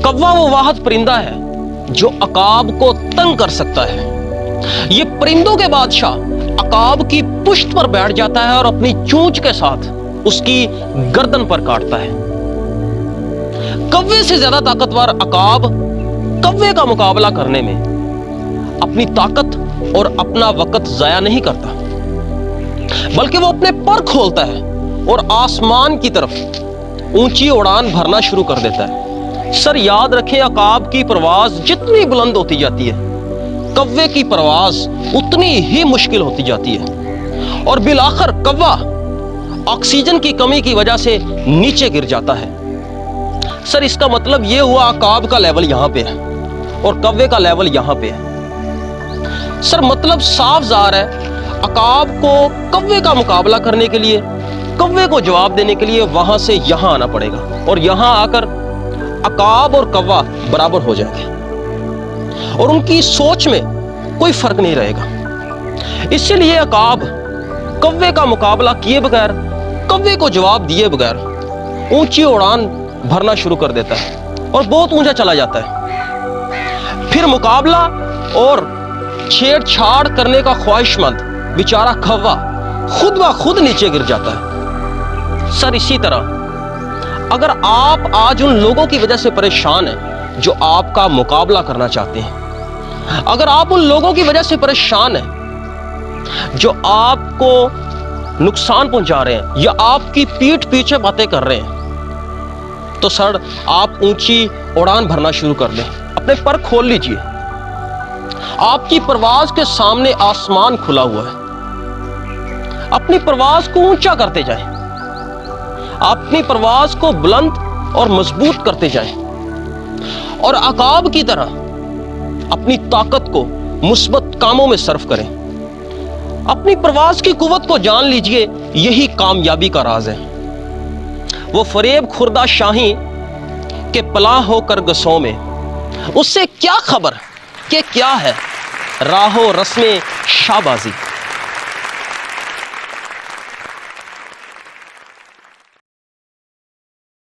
कव्वा वो वाहिद परिंदा है जो अकाब को तंग कर सकता है। ये परिंदों के बादशाह अकाब की पुश्त पर बैठ जाता है और अपनी चोंच के साथ उसकी गर्दन पर काटता है। कव्वे से ज्यादा ताकतवर अकाब कव्वे का मुकाबला करने में अपनी ताकत और अपना वक्त जाया नहीं करता, बल्कि वो अपने पर खोलता है और आसमान की तरफ ऊंची उड़ान भरना शुरू कर देता है। सर याद रखें, अकाब की परवाज जितनी बुलंद होती जाती है, कव्वे की परवाज उतनी ही मुश्किल होती जाती है और बिलाखिर कव्वा ऑक्सीजन की कमी की वजह से नीचे गिर जाता है। सर इसका मतलब यह हुआ अकाब का लेवल यहां पे है और कव्वे का लेवल यहां पे है। सर मतलब साफ ज़ाहिर है, अकाब को कव्वे का मुकाबला करने के लिए, कव्वे को जवाब देने के लिए वहां से यहां आना पड़ेगा और यहां आकर अकाब और कव्वा बराबर हो जाएंगे और उनकी सोच में कोई फर्क नहीं रहेगा। इसलिए अकाब कव्वे का मुकाबला किए बगैर, कव्वे को जवाब दिए बगैर ऊंची उड़ान भरना शुरू कर देता है और बहुत ऊंचा चला जाता है। फिर मुकाबला और छेड़छाड़ करने का ख्वाहिशमंद बेचारा कव्वा खुद ब खुद नीचे गिर जाता है। सर इसी तरह अगर आप आज उन लोगों की वजह से परेशान हैं जो आपका मुकाबला करना चाहते हैं, अगर आप उन लोगों की वजह से परेशान हैं जो आपको नुकसान पहुंचा रहे हैं या आपकी पीठ पीछे बातें कर रहे हैं, तो सर आप ऊंची उड़ान भरना शुरू कर दें, अपने पर खोल लीजिए। आपकी परवाज के सामने आसमान खुला हुआ है, अपनी परवाज को ऊंचा करते जाएं, अपनी परवाज को बुलंद और मजबूत करते जाएं और अकाब की तरह अपनी ताकत को मुस्बत कामों में सर्फ करें। अपनी परवाज की कुव्वत को जान लीजिए, यही कामयाबी का राज है। वो फरेब खुर्दा शाही के पला होकर गसों में, उससे क्या खबर कि क्या है राहो रस्मे शाहबाजी।